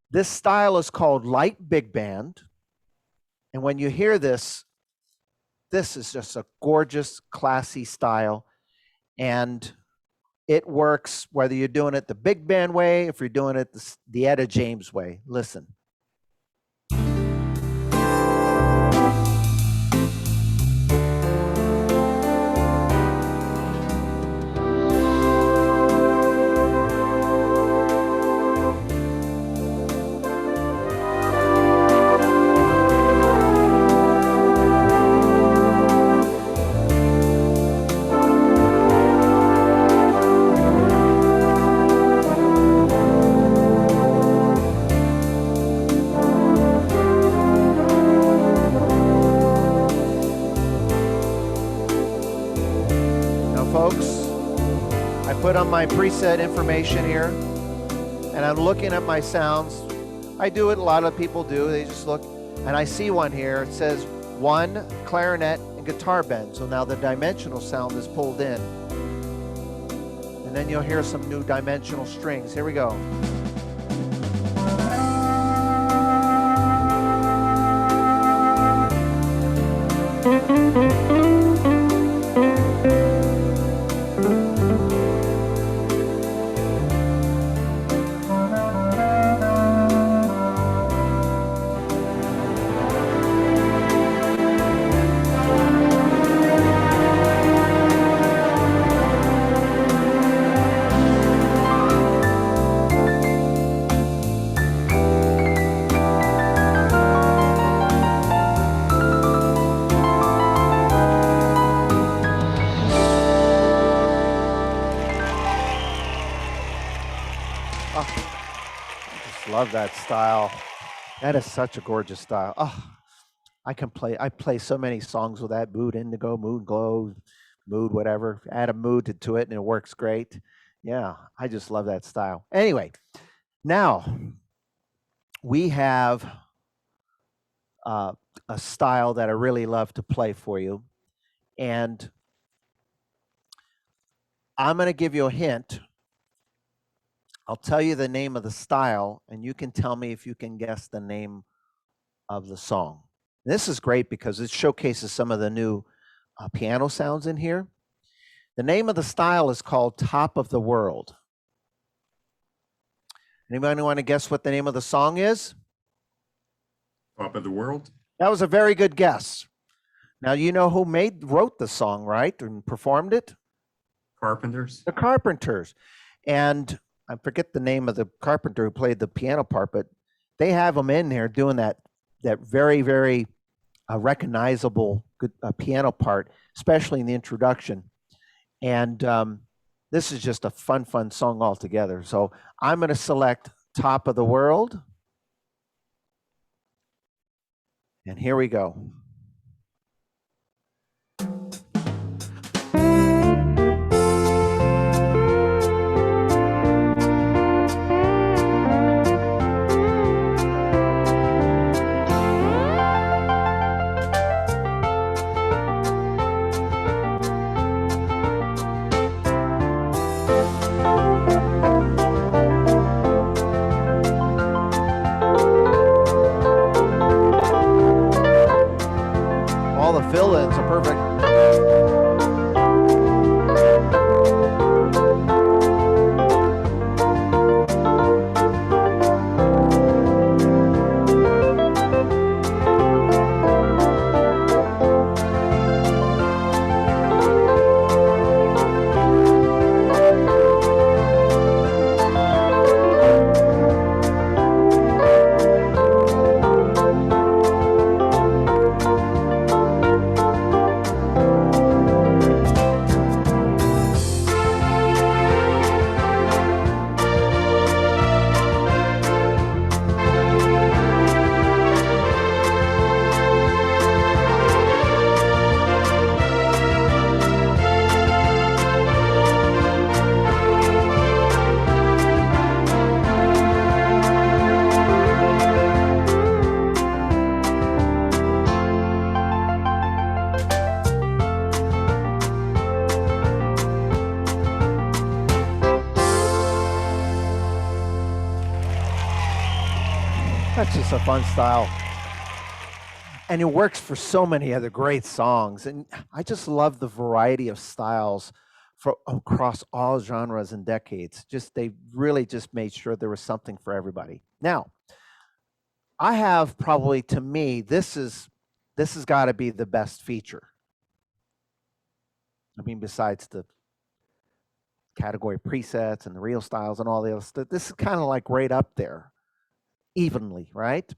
This style is called light big band. And when you hear this, this is just a gorgeous, classy style. And it works whether you're doing it the big band way, if you're doing it the Etta James way. Listen. Put on my preset information here, and I'm looking at my sounds. I do it, a lot of people do, they just look, and I see one here, it says 1 clarinet and guitar bend. So now the dimensional sound is pulled in. And then you'll hear some new dimensional strings. Here we go. just love that style. That is such a gorgeous style. Oh, I play so many songs with that mood indigo, mood glow, mood whatever. Add a mood to it and it works great. Yeah, I just love that style. Anyway, now we have a style that I really love to play for you. And I'm going to give you a hint. I'll tell you the name of the style, and you can tell me if you can guess the name of the song. This is great because it showcases some of the new piano sounds in here. The name of the style is called Top of the World. Anybody want to guess what the name of the song is? Top of the World. That was a very good guess. Now you know who wrote the song, right? And performed it? Carpenters. The Carpenters. And I forget the name of the carpenter who played the piano part, but they have them in there doing that very, very recognizable good piano part, especially in the introduction. And this is just a fun song altogether. So I'm going to select Top of the World. And here we go. All the fill-ins are perfect. That's just a fun style. And it works for so many other great songs. And I just love the variety of styles for across all genres and decades. Just they really just made sure there was something for everybody. Now, I have probably to me, this has got to be the best feature. I mean, besides the category presets and the real styles and all the other stuff, this is kind of like right up there. Evenly, right?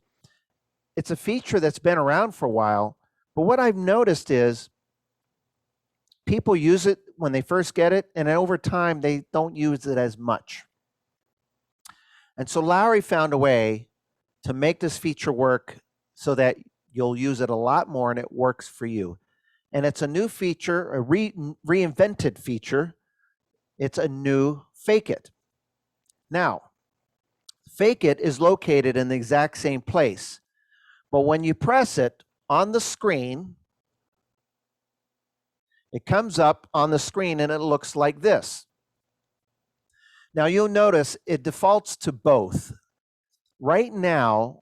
It's a feature that's been around for a while, but what I've noticed is people use it when they first get it, and then over time they don't use it as much. And so Lowry found a way to make this feature work so that you'll use it a lot more and it works for you. And it's a new feature, a reinvented feature. It's a new Fake It. Now, Fake It is located in the exact same place. But when you press it on the screen, it comes up on the screen and it looks like this. Now you'll notice it defaults to both. Right now,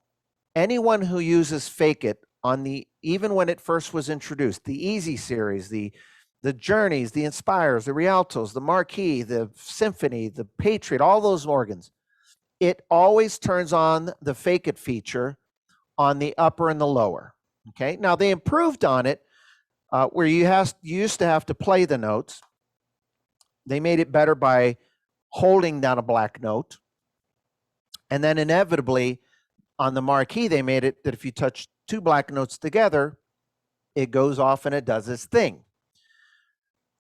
anyone who uses Fake It on even when it first was introduced, the Easy series, the Journeys, the Inspires, the Rialtos, the Marquee, the Symphony, the Patriot, all those organs, it always turns on the Fake It feature on the upper and the lower. Okay, now they improved on it where you used to have to play the notes. They made it better by holding down a black note. And then inevitably on the Marquee, they made it that if you touch two black notes together, it goes off and it does its thing.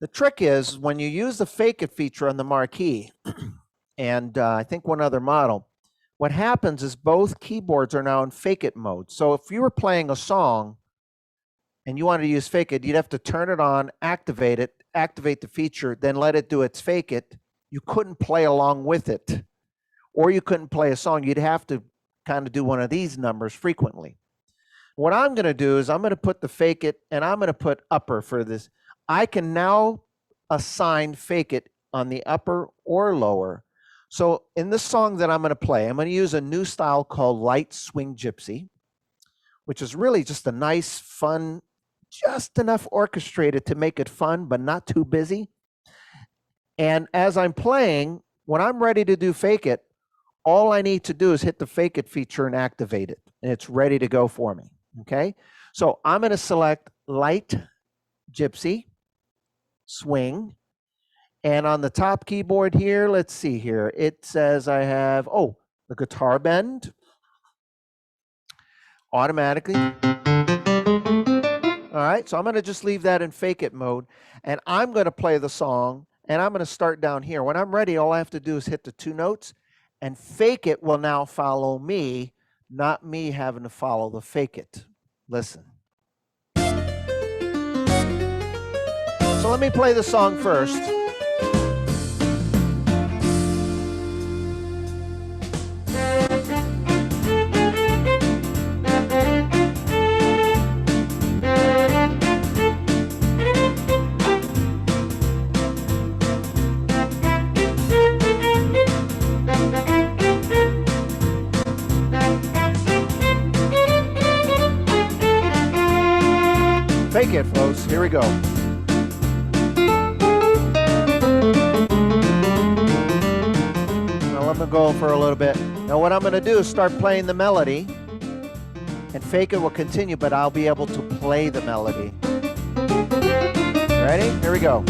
The trick is when you use the Fake It feature on the Marquee, and I think one other model, what happens is both keyboards are now in fake it mode. So if you were playing a song and you wanted to use fake it, you'd have to turn it on, activate the feature, then let it do its fake it. You couldn't play along with it, or you couldn't play a song. You'd have to kind of do one of these numbers frequently. What I'm going to do is I'm going to put the fake it and I'm going to put upper for this. I can now assign fake it on the upper or lower. So in this song that I'm going to play, I'm going to use a new style called Light Swing Gypsy, which is really just a nice, fun, just enough orchestrated to make it fun, but not too busy. And as I'm playing, when I'm ready to do fake it, all I need to do is hit the fake it feature and activate it, and it's ready to go for me. Okay, so I'm going to select Light Gypsy Swing, and on the top keyboard here, let's see here, it says I have, the guitar bend automatically. All right, so I'm going to just leave that in fake it mode, and I'm going to play the song, and I'm going to start down here. When I'm ready, all I have to do is hit the 2 notes, and fake it will now follow me, not me having to follow the fake it. Listen. So let me play the song first. Fake it, folks. Here we go. Now let me go for a little bit. Now what I'm going to do is start playing the melody, and fake it will continue, but I'll be able to play the melody. Ready? Here we go.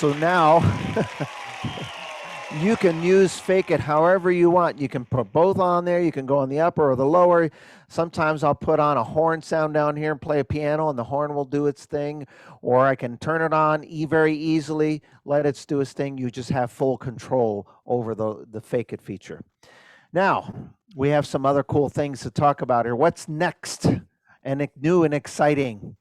So now you can use fake it however you want. You can put both on there. You can go on the upper or the lower. Sometimes I'll put on a horn sound down here and play a piano, and the horn will do its thing. Or I can turn it on very easily, let it do its thing. You just have full control over the fake it feature. Now, we have some other cool things to talk about here. What's next and new and exciting?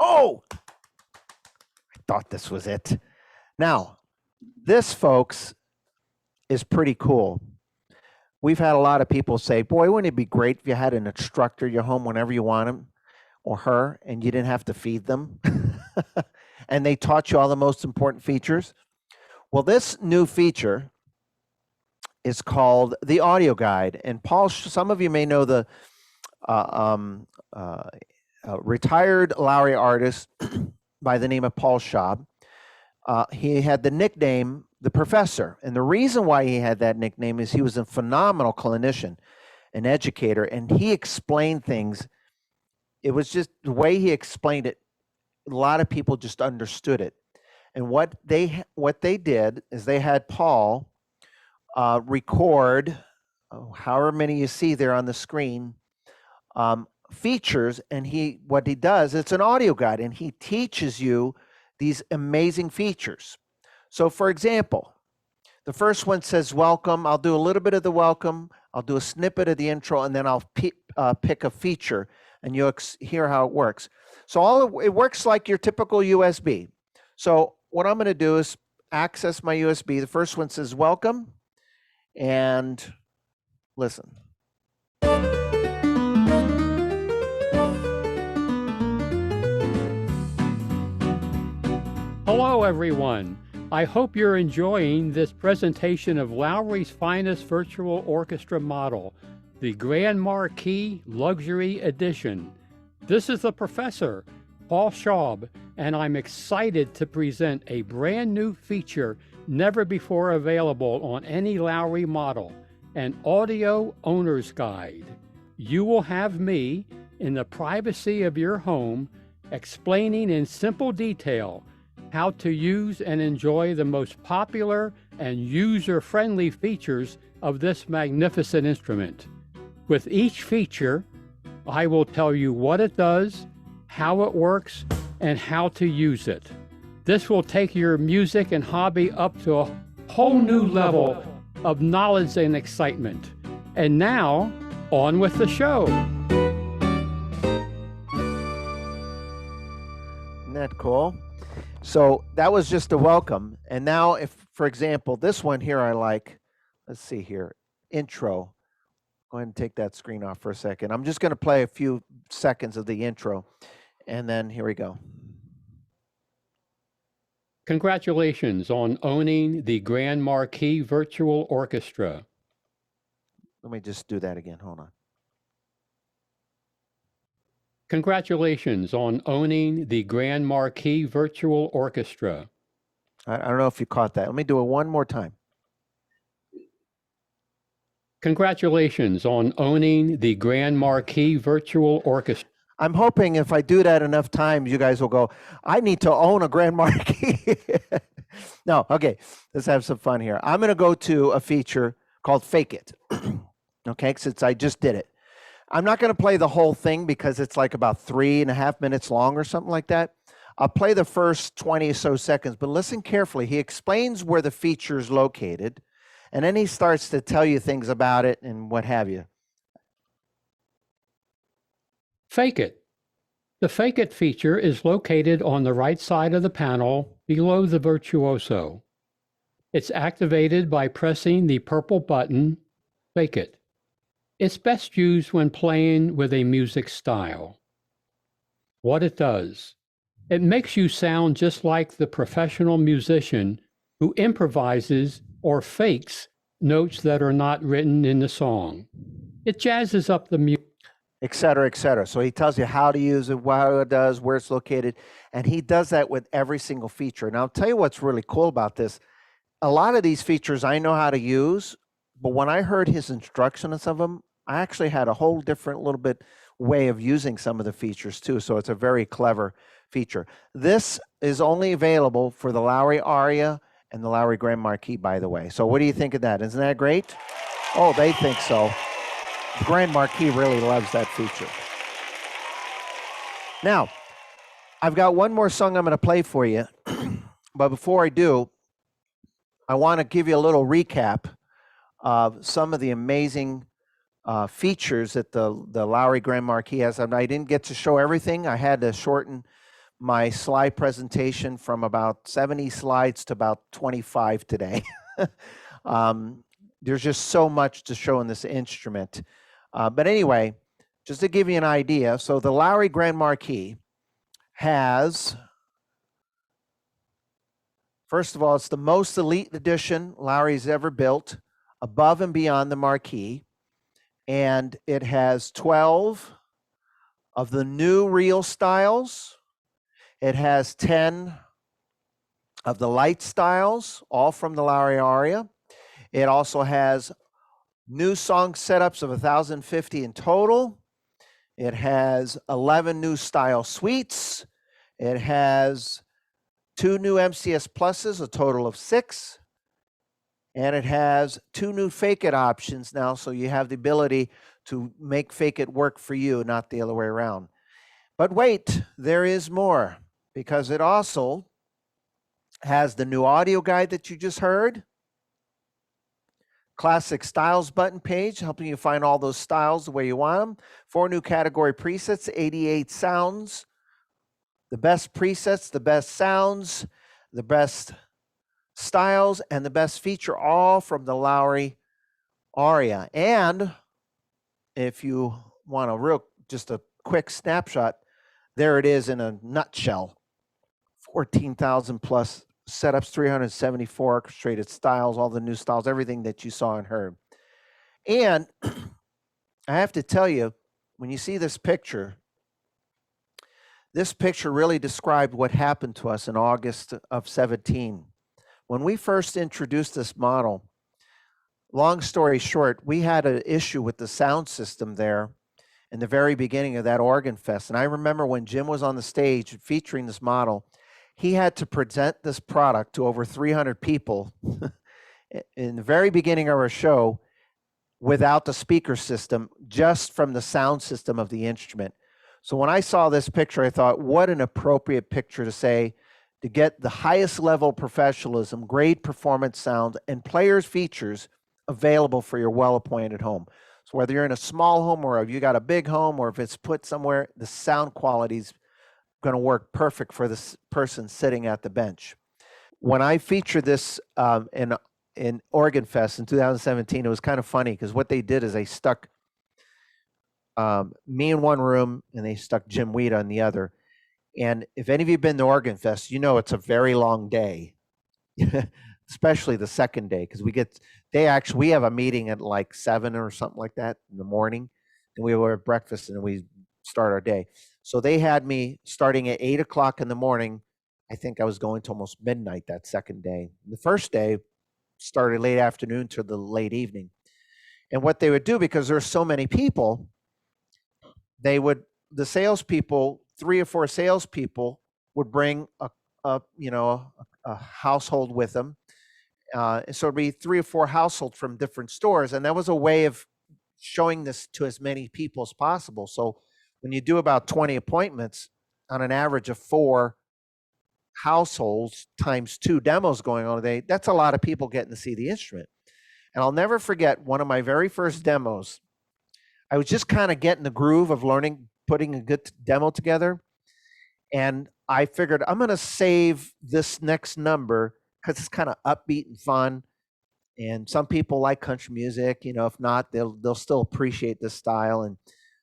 Oh, I thought this was it. Now, this, folks, is pretty cool. We've had a lot of people say, boy, wouldn't it be great if you had an instructor at your home whenever you want him or her, and you didn't have to feed them, and they taught you all the most important features? Well, this new feature is called the audio guide. And Paul, some of you may know the retired Lowry artist by the name of Paul Schaub. He had the nickname the Professor, and the reason why he had that nickname is he was a phenomenal clinician, an educator, and he explained things. It was just the way he explained it. A lot of people just understood it. And what they did is they had Paul record, however many you see there on the screen, features, and what he does, it's an audio guide, and he teaches you these amazing features. So for example, the first one says welcome. I'll do a little bit of the welcome, I'll do a snippet of the intro, and then I'll pick a feature, and you'll hear how it works. So it works like your typical USB. So what I'm going to do is access my USB. The first one says welcome, and listen. Hello, everyone. I hope you're enjoying this presentation of Lowry's finest virtual orchestra model, the Grand Marquee Luxury Edition. This is the professor, Paul Schaub, and I'm excited to present a brand new feature never before available on any Lowry model, an audio owner's guide. You will have me, in the privacy of your home, explaining in simple detail how to use and enjoy the most popular and user-friendly features of this magnificent instrument. With each feature, I will tell you what it does, how it works, and how to use it. This will take your music and hobby up to a whole new level of knowledge and excitement. And now, on with the show. Isn't that cool? So that was just a welcome. And now if, for example, this one here I like, let's see here, intro. Go ahead and take that screen off for a second. I'm just going to play a few seconds of the intro, and then here we go. Congratulations on owning the Grand Marquee Virtual Orchestra. Let me just do that again. Hold on. Congratulations on owning the Grand Marquee Virtual Orchestra. I don't know if you caught that. Let me do it one more time. Congratulations on owning the Grand Marquee Virtual Orchestra. I'm hoping if I do that enough times, you guys will go, I need to own a Grand Marquee. No, okay, let's have some fun here. I'm going to go to a feature called Fake It. Okay, since I just did it. I'm not going to play the whole thing because it's like about 3.5 minutes long or something like that. I'll play the first 20 or so seconds, but listen carefully. He explains where the feature is located, and then he starts to tell you things about it and what have you. Fake It. The Fake It feature is located on the right side of the panel below the virtuoso. It's activated by pressing the purple button, Fake It. It's best used when playing with a music style. What it does, it makes you sound just like the professional musician who improvises or fakes notes that are not written in the song. It jazzes up the music. Et cetera, et cetera. So he tells you how to use it, what it does, where it's located, and he does that with every single feature. And I'll tell you what's really cool about this. A lot of these features I know how to use, but when I heard his instruction on some of them, I actually had a whole different little bit way of using some of the features too. So it's a very clever feature. This is only available for the Lowry Aria and the Lowry Grand Marquee, by the way. So what do you think of that? Isn't that great? Oh, they think so. The Grand Marquee really loves that feature. Now, I've got one more song I'm going to play for you. But before I do, I want to give you a little recap of some of the amazing features that the Lowry Grand Marquee has. I didn't get to show everything. I had to shorten my slide presentation from about 70 slides to about 25 today. There's just so much to show in this instrument. But anyway, just to give you an idea, so the Lowry Grand Marquee has, first of all, it's the most elite edition Lowry's ever built, above and beyond the Marquee. And it has 12 of the new reel styles. It has 10 of the light styles, all from the Lowry Aria. It also has new song setups of 1,050 in total. It has 11 new style suites. It has 2 new MCS pluses, a total of 6. And it has 2 new Fake It options now, so you have the ability to make Fake It work for you, not the other way around. But wait, there is more, because it also has the new audio guide that you just heard, classic styles button page, helping you find all those styles the way you want them, 4 new category presets, 88 sounds, the best presets, the best sounds, the best styles, and the best feature, all from the Lowry Aria. And if you want just a quick snapshot, there it is in a nutshell. 14,000 plus setups, 374 orchestrated styles, all the new styles, everything that you saw and heard. And I have to tell you, when you see this picture really described what happened to us in August of 17. When we first introduced this model, long story short, we had an issue with the sound system there in the very beginning of that Organ Fest. And I remember when Jim was on the stage featuring this model, he had to present this product to over 300 people in the very beginning of our show without the speaker system, just from the sound system of the instrument. So when I saw this picture, I thought, what an appropriate picture to say, to get the highest level of professionalism, great performance sound, and players' features available for your well-appointed home. So whether you're in a small home or if you got a big home or if it's put somewhere, the sound quality is going to work perfect for this person sitting at the bench. When I featured this in Organ Fest in 2017, it was kind of funny because what they did is they stuck me in one room and they stuck Jim Weeda in the other. And if any of you have been to Organ Fest, you know it's a very long day, especially the second day, because we have a meeting at like 7 or something like that in the morning, and we have breakfast and we start our day. So they had me starting at 8 o'clock in the morning. I think I was going to almost midnight that second day. The first day started late afternoon to the late evening. And what they would do, because there's so many people, the salespeople, 3 or 4 salespeople would bring a household with them. And so it'd be 3 or 4 households from different stores. And that was a way of showing this to as many people as possible. So when you do about 20 appointments on an average of 4 households times 2 demos going on a day, that's a lot of people getting to see the instrument. And I'll never forget one of my very first demos. I was just kind of getting the groove of learning, putting a good demo together. And I figured I'm going to save this next number because it's kind of upbeat and fun. And some people like country music, if not, they'll still appreciate this style. And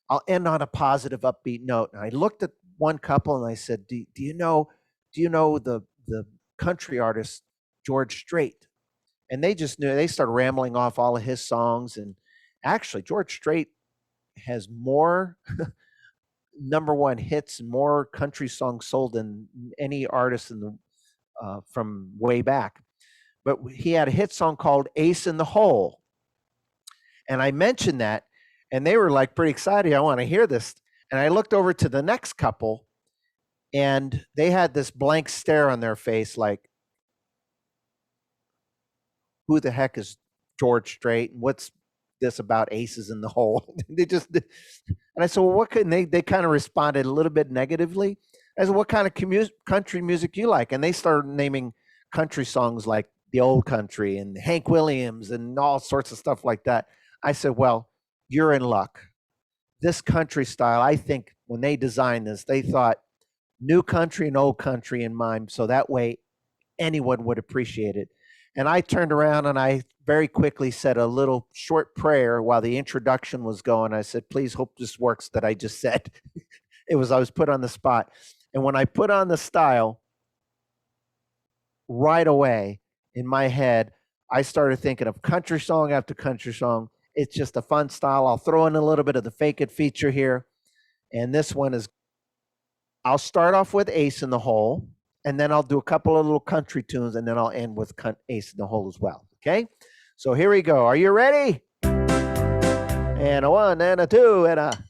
I'll end on a positive, upbeat note. And I looked at one couple and I said, do you know the country artist George Strait? And they just knew. They started rambling off all of his songs. And actually, George Strait has more number 1 hits and more country songs sold than any artist from way back. But he had a hit song called Ace in the Hole. And I mentioned that, and they were like pretty excited. I want to hear this. And I looked over to the next couple, and they had this blank stare on their face like, who the heck is George Strait? And what's this about aces in the hole? And I said, well, what could they kind of responded a little bit negatively. I said, what kind of country music you like? And they started naming country songs like The Old Country and Hank Williams and all sorts of stuff like that. I said, well, you're in luck. This country style, I think when they designed this, they thought new country and old country in mind. So that way anyone would appreciate it. And I turned around and I very quickly said a little short prayer while the introduction was going. I said, please hope this works that I just said. I was put on the spot. And when I put on the style, right away in my head, I started thinking of country song after country song. It's just a fun style. I'll throw in a little bit of the Fake It feature here. And this one is, I'll start off with Ace in the Hole, and then I'll do a couple of little country tunes, and then I'll end with Ace in the Hole as well. Okay? So here we go. Are you ready? And a 1 and a 2 and a...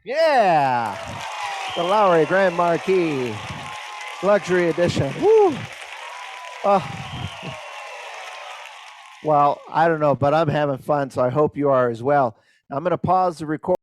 Yeah, the Lowry Grand Marquee Luxury Edition. Woo! Well, I don't know, but I'm having fun, so I hope you are as well. I'm going to pause the recording.